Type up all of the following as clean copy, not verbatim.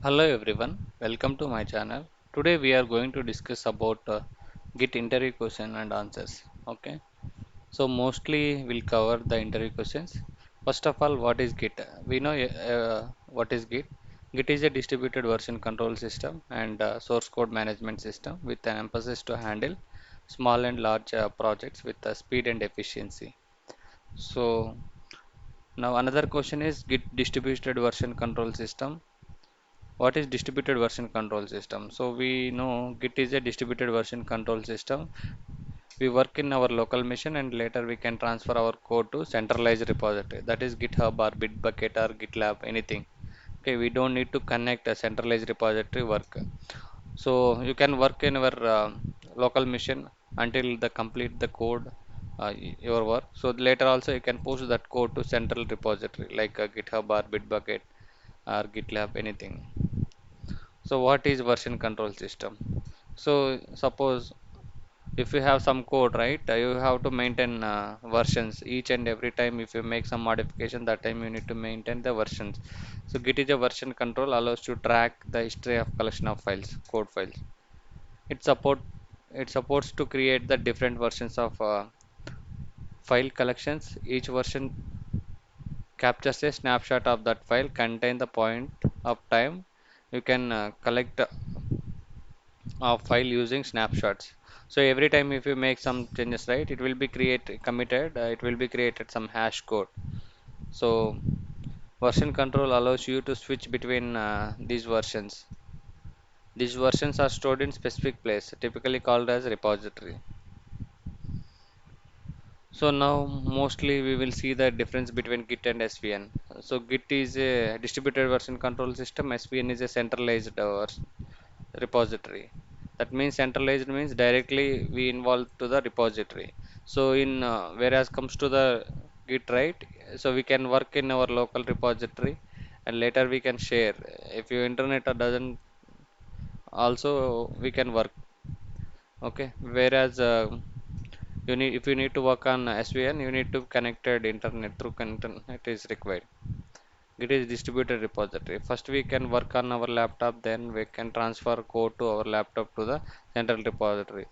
Hello everyone, welcome to my channel. Today we are going to discuss about Git interview question and answers. Okay, so mostly we'll cover the interview questions. First of all, what is Git? We know what is Git. Git is a distributed version control system and source code management system with an emphasis to handle small and large projects with speed and efficiency. So now another question is Git distributed version control system. What is distributed version control system? So we know Git is a distributed version control system. We work in our local machine and later we can transfer our code to centralized repository. That is GitHub or Bitbucket or GitLab, anything. Okay, we don't need to connect a centralized repository work. So you can work in our local machine until the complete the code your work. So later also you can push that code to central repository like GitHub or Bitbucket or GitLab, anything. So what is version control system? So suppose if you have some code, right, you have to maintain versions each and every time. If you make some modification, that time you need to maintain the versions. So Git is a version control allows to track the history of collection of files, code files. It support it supports to create the different versions of file collections. Each version captures a snapshot of that file, contain the point of time you can collect of file using snapshots. So every time if you make some changes, right, it will be it will be created some hash code. So version control allows you to switch between these versions. These versions are stored in specific place, typically called as repository. So now mostly we will see the difference between Git and SVN. So Git is a distributed version control system, SVN is a centralized repository. That means centralized means directly we involve to the repository. So in whereas comes to the Git, right, so we can work in our local repository and later we can share. If your internet doesn't, also we can work. Okay, whereas you need if you need to work on SVN, you need to connected internet through internet is required. It is distributed repository. First we can work on our laptop, then we can transfer code to our laptop to the central repository.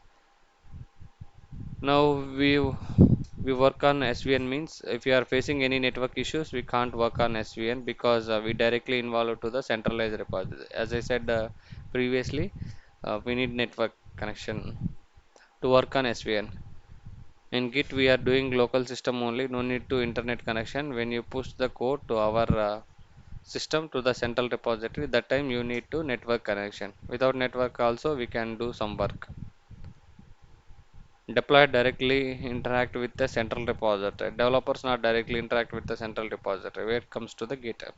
Now we work on SVN means if you are facing any network issues, we can't work on SVN because we directly involve to the centralized repository. As I said previously, we need network connection to work on SVN. In Git, we are doing local system only, no need to internet connection. When you push the code to our system to the central repository, that time you need to network connection. Without network also we can do some work. Deploy directly interact with the central repository. Developers not directly interact with the central repository where it comes to the GitHub.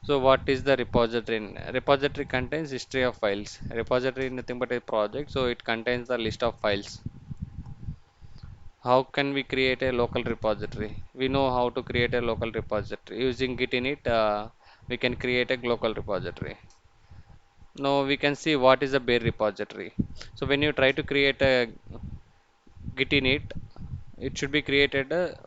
So what is the repository? Repository contains history of files. Repository is nothing but a project, so it contains the list of files. How can we create a local repository? We know how to create a local repository. Using Git init, we can create a local repository. Now we can see what is a bare repository. So when you try to create a Git init, it should be created a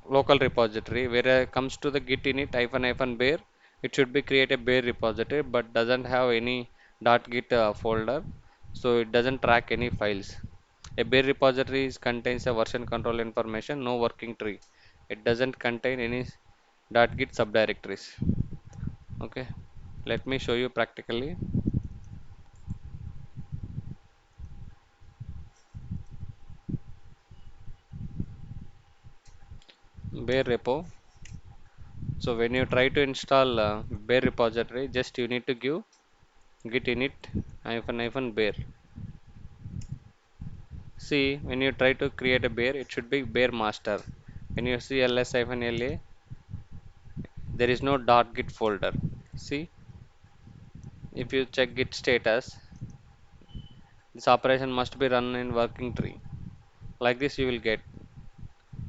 local repository. Where it comes to the Git init hyphen bare, it should be create a bare repository, but doesn't have any .git folder, so it doesn't track any files. A bare repository contains a version control information, no working tree. It doesn't contain any .git subdirectories. Okay, let me show you practically. Bare repo. So when you try to install bare repository, just you need to give git init -bare. See, when you try to create a bare, it should be bare master. When you see ls-la, there is no .git folder. See, if you check git status, this operation must be run in working tree. Like this you will get.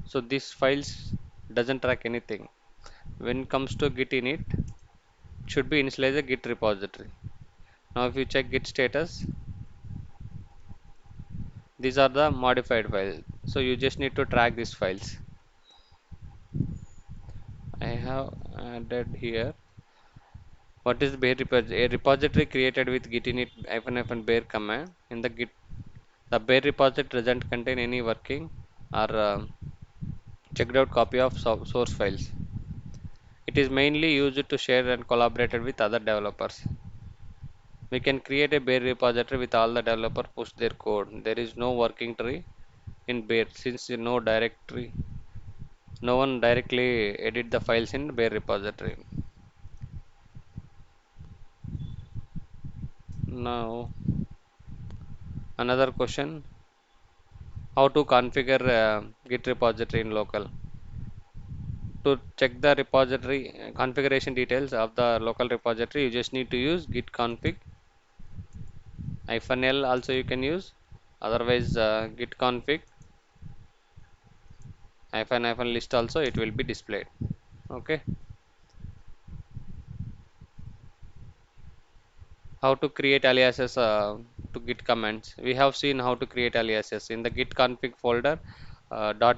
So this files doesn't track anything. When it comes to git init, it should be initialize a git repository. Now if you check git status, these are the modified files. So you just need to track these files. I have added here. What is bear repository? A repository created with git init -bear command. In the bear repository doesn't contain any working or checked out copy of source files. It is mainly used to share and collaborate with other developers. We can create a bear repository with all the developer push their code. There is no working tree in bear since no one directly edit the files in bear repository. Now another question: how to configure Git repository in local? To check the repository configuration details of the local repository, you just need to use git config -l also you can use, otherwise git config -list also it will be displayed. Okay. How to create aliases to git commands? We have seen how to create aliases in the git config folder.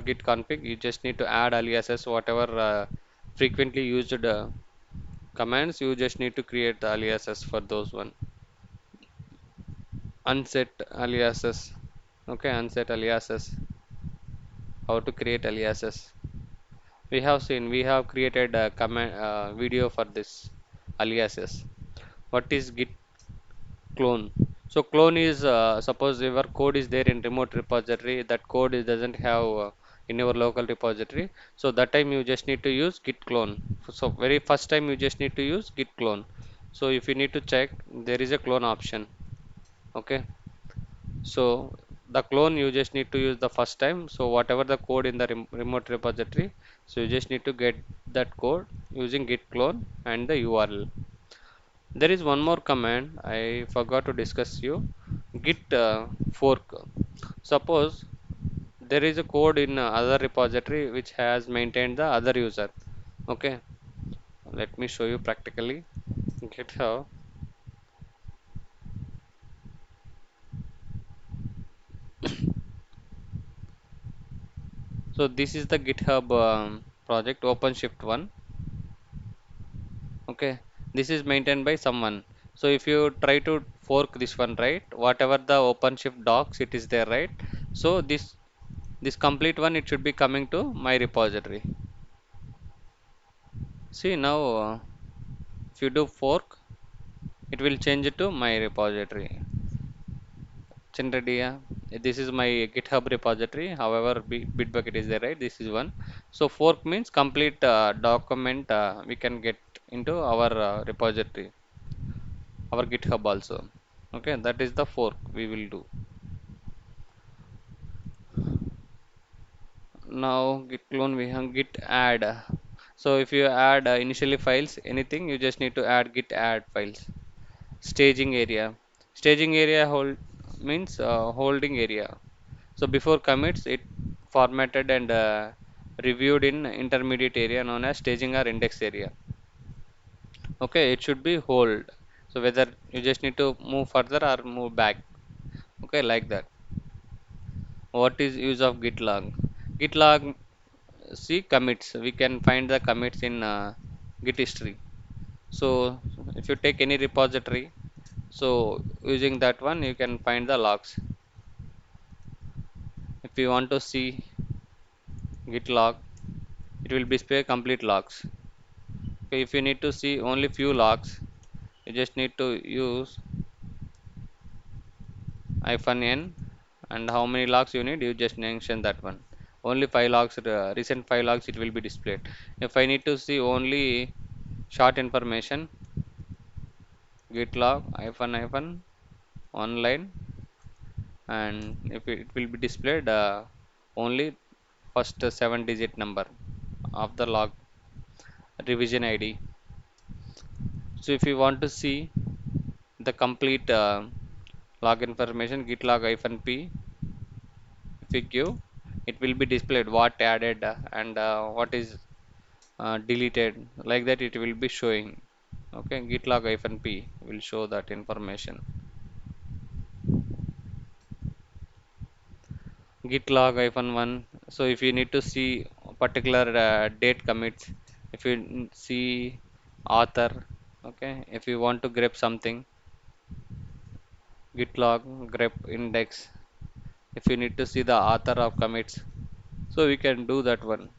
.git config, you just need to add aliases whatever frequently used commands. You just need to create the aliases for those one. Unset aliases. Okay, unset aliases. How to create aliases? We have created a command video for this aliases. What is git clone? So clone is suppose your code is there in remote repository, that code doesn't have in your local repository. So that time you just need to use git clone. So very first time you just need to use git clone. So if you need to check, there is a clone option. Okay. So the clone you just need to use the first time. So whatever the code in the remote repository, so you just need to get that code using git clone and the URL. There is one more command I forgot to discuss you. Git fork. Suppose there is a code in other repository which has maintained the other user. Okay, let me show you practically. GitHub. So this is the GitHub project OpenShift one. Okay, this is maintained by someone. So if you try to fork this one, right, whatever the OpenShift docs it is there, right? So this complete one it should be coming to my repository. See now, if you do fork, it will change it to my repository. Chinradia, this is my GitHub repository. However, Bitbucket is there, right? This is one. So fork means complete document we can get into our repository, our GitHub also. Okay, that is the fork we will do. Now git clone we have git add. So if you add initially files, anything, you just need to add git add files. Staging area. Staging area hold means holding area. So before commits, it formatted and reviewed in intermediate area known as staging or index area. Okay, it should be hold. So whether you just need to move further or move back. Okay, like that. What is use of git log? Git log, see commits. We can find the commits in git history. So if you take any repository, so using that one you can find the logs. If you want to see git log, it will display complete logs. Okay, if you need to see only few logs, you just need to use -n, and how many logs you need, you just mention that one. Only 5 logs, recent 5 logs it will be displayed. If I need to see only short information, git log online, and if it will be displayed only first 7-digit number of the log revision ID. So if you want to see the complete log information, git log -p, if you give, it will be displayed what added and what is deleted, like that it will be showing. Okay, git log -p will show that information. Git log -1. So if you need to see particular date commits, if you see author, Okay, if you want to grep something, git log, grep index. If you need to see the author of commits, so we can do that one.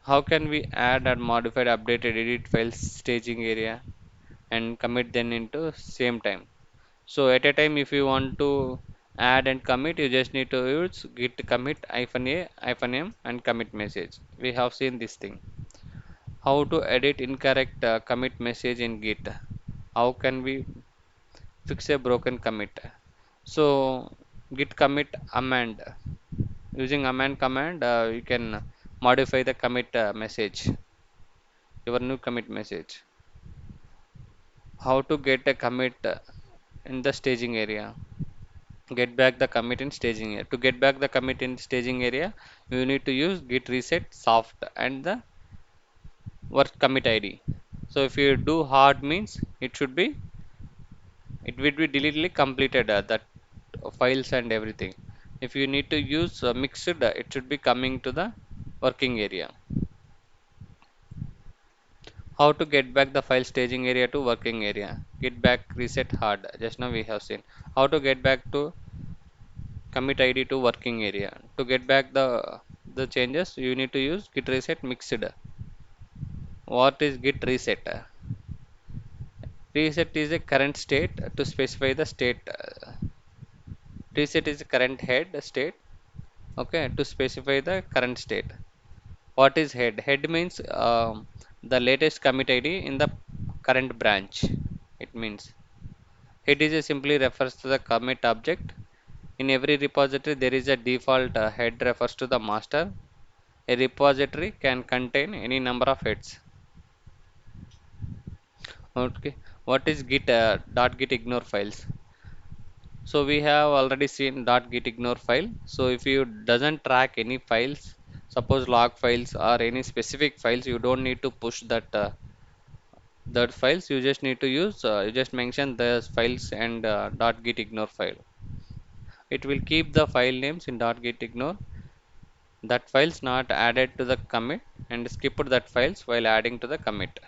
How can we add and modify updated edit files staging area and commit them into same time? So at a time, if you want to add and commit, you just need to use git commit -a -m and commit message. We have seen this thing. How to edit incorrect commit message in git? How can we fix a broken commit? So git commit amend. Using amend command, you can modify the commit message, your new commit message. How to get a commit in the staging area? Get back the commit in staging area. To get back the commit in staging area, you need to use git reset soft and the work commit ID. So if you do hard means it will be deleted completed that files and everything. If you need to use mixed, it should be coming to the working area. How to get back the file staging area to working area? Get back reset hard. Just now we have seen. How to get back to commit ID to working area? To get back the changes, you need to use git reset mixed. What is git reset? Reset is a current state to specify the state. Reset is current head state. Okay, to specify the current state. What is head? Head means the latest commit ID in the current branch. It means head is a simply refers to the commit object. In every repository, there is a default head refers to the master. A repository can contain any number of heads. Okay, what is git .git ignore files? So we have already seen .git ignore file. So if you doesn't track any files, suppose log files or any specific files, you don't need to push that files. You just need to use you just mention the files and .git ignore file. It will keep the file names in .git ignore. That files not added to the commit and skip that files while adding to the commit.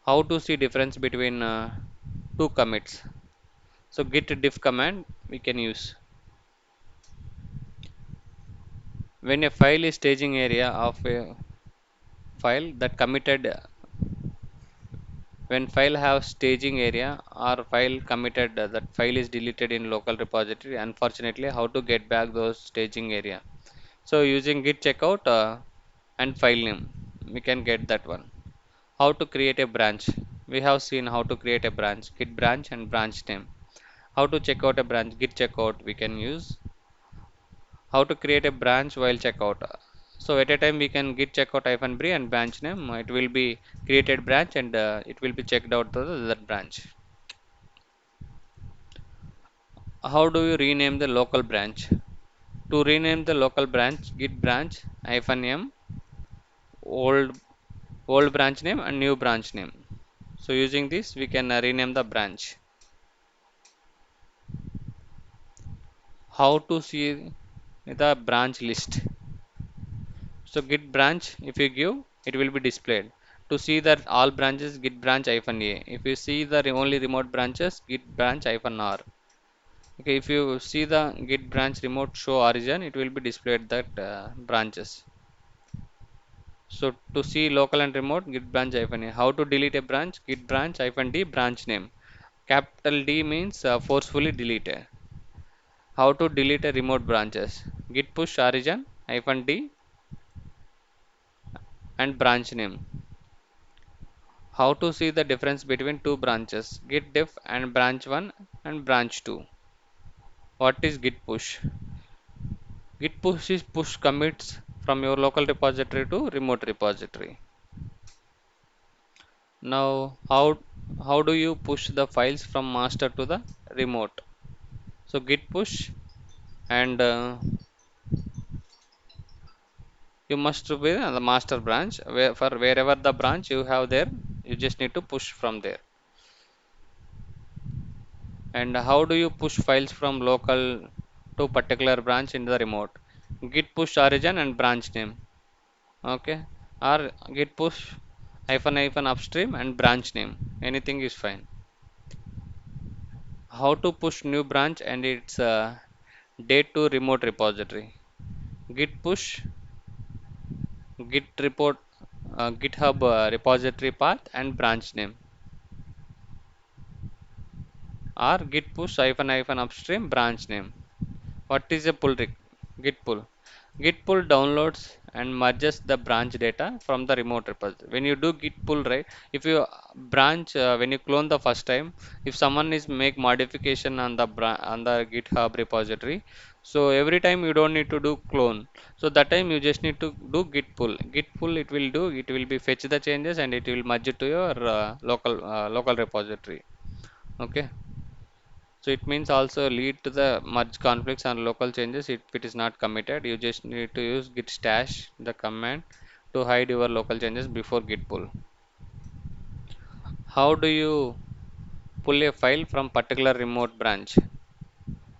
How to see difference between two commits? So git diff command we can use. When a file is staging area of a file that committed, when file have staging area or file committed, that file is deleted in local repository. Unfortunately, how to get back those staging area? So using git checkout and file name, we can get that one. How to create a branch? We have seen how to create a branch, git branch and branch name. How to check out a branch? Git checkout we can use. How to create a branch while checkout? So at a time we can git checkout -b and branch name. It will be created branch and it will be checked out to that branch. How do you rename the local branch? To rename the local branch, git branch -m old branch name and new branch name. So using this we can rename the branch. How to see the branch list? So git branch, if you give, it will be displayed. To see that all branches, git branch -a. If you see the only remote branches, git branch -r. Okay, if you see the git branch remote show origin, it will be displayed that branches. So to see local and remote, git branch -a. How to delete a branch? Git branch -d branch name. Capital D means forcefully delete. How to delete a remote branches? Git push origin -d and branch name. How to see the difference between two branches? Git diff and branch 1 and branch 2. What is git push? Git push is push commits from your local repository to remote repository. Now how do you push the files from master to the remote? So git push and you must be the master branch where for wherever the branch you have there, you just need to push from there. And how do you push files from local to particular branch in the remote? Git push origin and branch name. Okay, or git push hyphen hyphen upstream and branch name. Anything is fine. How to push new branch and its date to remote repository. Git push, git report, GitHub repository path and branch name, or git push hyphen hyphen upstream branch name. What is a git pull? Git pull downloads and merges the branch data from the remote repository. When you do git pull, right, if you branch when you clone the first time, if someone is make modification on the on the GitHub repository, so every time you don't need to do clone. So that time you just need to do git pull. Git pull, it will do, it will be fetch the changes and it will merge it to your local repository. Okay. So it means also lead to the merge conflicts and local changes if it is not committed. You just need to use git stash, the command, to hide your local changes before git pull. How do you pull a file from particular remote branch?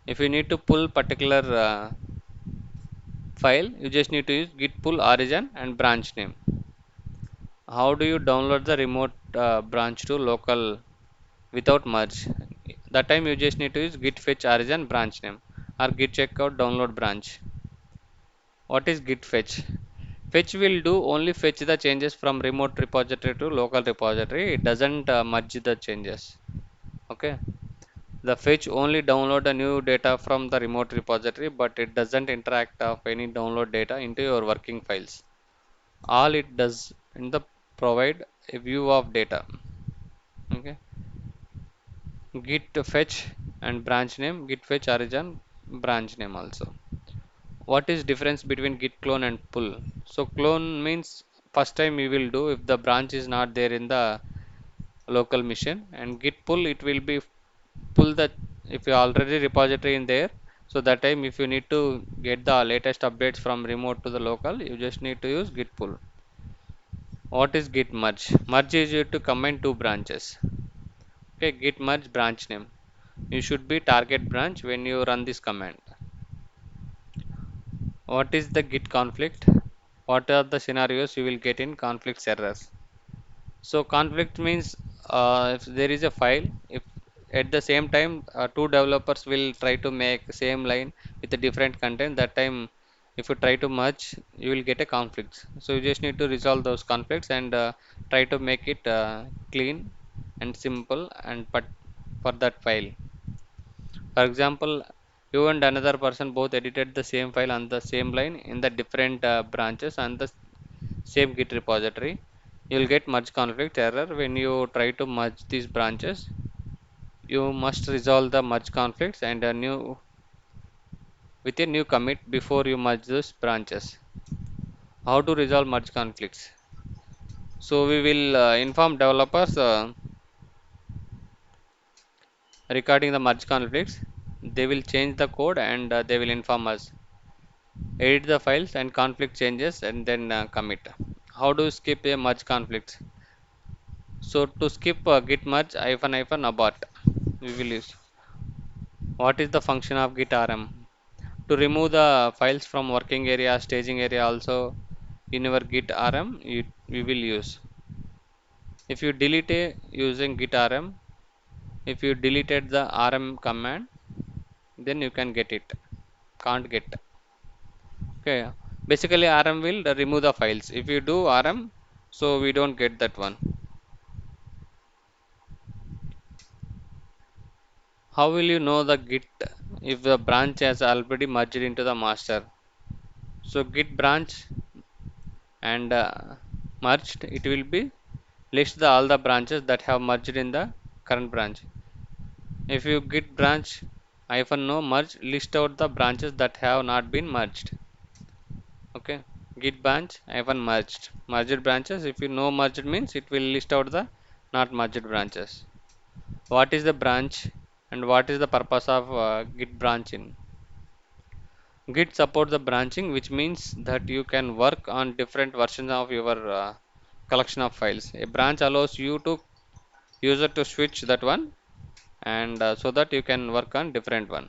If you need to pull particular file, you just need to use git pull origin and branch name. How do you download the remote branch to local without merge? That time you just need to use git fetch origin branch name or git checkout download branch. What is git fetch? Fetch will do only fetch the changes from remote repository to local repository. It doesn't merge the changes. Okay. The fetch only download the new data from the remote repository, but it doesn't interact of any download data into your working files. All it does in the provide a view of data. Okay. Git fetch and branch name, git fetch origin, branch name also. What is difference between git clone and pull? So clone means first time you will do if the branch is not there in the local machine, and git pull, it will be pull the if you already repository in there. So that time if you need to get the latest updates from remote to the local, you just need to use git pull. What is git merge? Merge is you to combine two branches. Okay, git merge branch name, you should be target branch when you run this command. What is the git conflict? What are the scenarios you will get in conflicts errors? So conflict means if there is a file, if at the same time two developers will try to make same line with a different content, that time if you try to merge, you will get a conflict. So you just need to resolve those conflicts and try to make it clean and simple and but for that file. For example, you and another person both edited the same file on the same line in the different branches and the same Git repository. You will get merge conflict error when you try to merge these branches. You must resolve the merge conflicts and a new with a new commit before you merge those branches. How to resolve merge conflicts? So we will inform developers regarding the merge conflicts. They will change the code and they will inform us. Edit the files and conflict changes and then commit. How do you skip a merge conflict? So to skip git merge hyphen hyphen abort, we will use. What is the function of git rm? To remove the files from working area, staging area also in your git rm, we will use. If you delete using git rm, if you deleted the rm command, then you can get it. Can't get. Okay. Basically rm will remove the files. If you do rm, so we don't get that one. How will you know the git if the branch has already merged into the master? So git branch and merged, it will be list all the branches that have merged in the current branch. If you git branch hyphen no merge, list out the branches that have not been merged. Okay, git branch hyphen merged branches. If you no merged means it will list out the not merged branches. What is the branch and what is the purpose of git branching? Git supports the branching, which means that you can work on different versions of your collection of files. A branch allows you to user to switch that one and so that you can work on different one.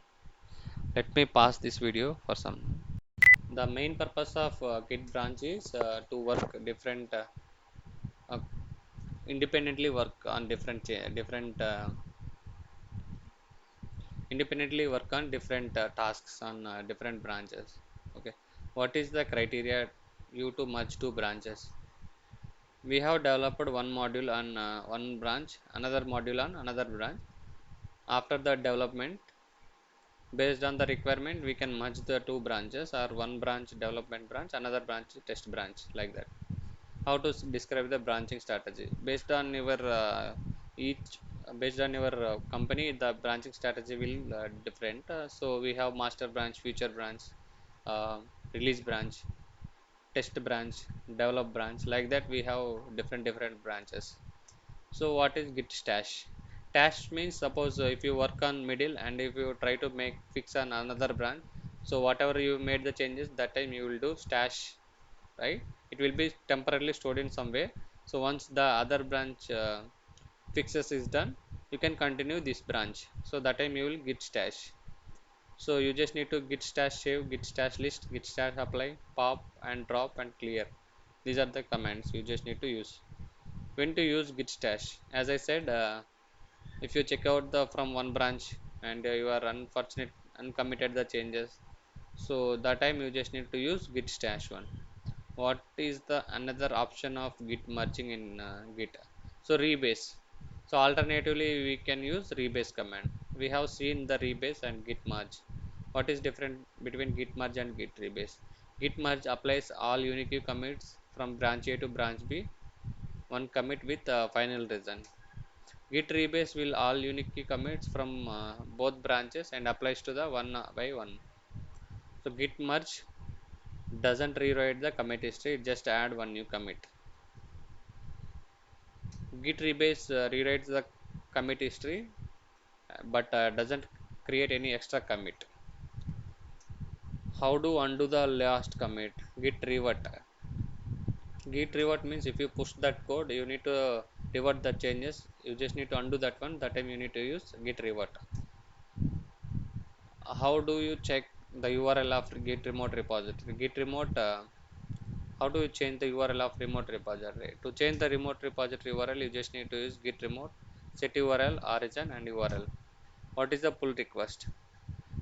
Let me pause this video for some. The main purpose of git branch is to work different independently work on different tasks on different branches. Okay, what is the criteria you to merge two branches? We have developed one module on one branch, another module on another branch. After the development, based on the requirement, we can merge the two branches, or one branch development branch, another branch test branch, like that. How to describe the branching strategy based on your each based on your company, the branching strategy will different. So we have master branch, future branch, uh, release branch, test branch, develop branch, like that. We have different branches. So what is git stash? Stash means, suppose if you work on middle and if you try to make fix on another branch, so whatever you made the changes, that time you will do stash, right? It will be temporarily stored in some way. So once the other branch fixes is done, you can continue this branch. So that time you will git stash. So you just need to git stash save, git stash list, git stash apply, pop and drop and clear. These are the commands you just need to use. When to use git stash? As I said, if you check out the from one branch and you are unfortunate uncommitted the changes, so that time you just need to use git stash one. What is the another option of git merging in git? So rebase. So alternatively we can use rebase command. We have seen the rebase and git merge. What is different between git merge and git rebase? Git merge applies all unique commits from branch A to branch B, one commit with final result. Git rebase will all unique commits from both branches and applies to the one by one. So git merge doesn't rewrite the commit history, it just add one new commit. Git rebase rewrites the commit history, but doesn't create any extra commit. How to undo the last commit? Git revert. Git revert means if you push that code, you need to revert the changes. You just need to undo that one. That time you need to use git revert. How do you check the URL of git remote repository? Git remote. How do you change the URL of remote repository? To change the remote repository URL, you just need to use git remote, set URL, origin, and URL. What is the pull request?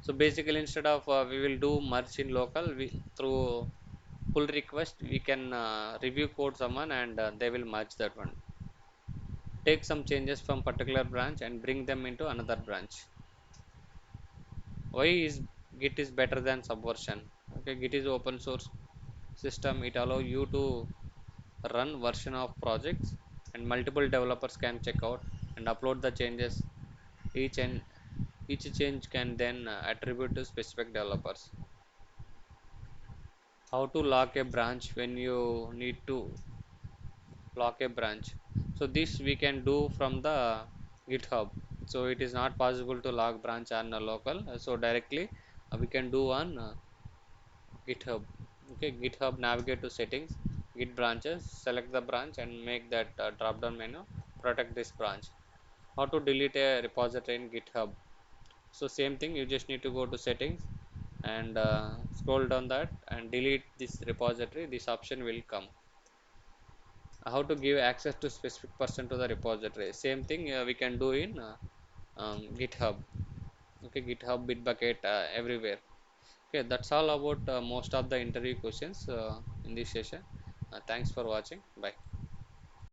So basically, instead of we will do merge in local, we through pull request we can review code someone and they will merge that one. Take some changes from particular branch and bring them into another branch. Why is Git is better than Subversion? Okay, Git is open source system. It allow you to run version of projects and multiple developers can check out and upload the changes. Each and each change can then attribute to specific developers. How to lock a branch when you need to lock a branch? So this we can do from the GitHub. So it is not possible to lock branch on a local, so directly we can do on GitHub. Okay, GitHub, navigate to settings, git branches, select the branch and make that drop down menu, protect this branch. How to delete a repository in GitHub? So same thing, you just need to go to settings and scroll down that and delete this repository. This option will come. How to give access to specific person to the repository? Same thing we can do in GitHub. Okay, GitHub, Bitbucket, everywhere. Okay, that's all about most of the interview questions in this session. Thanks for watching. Bye.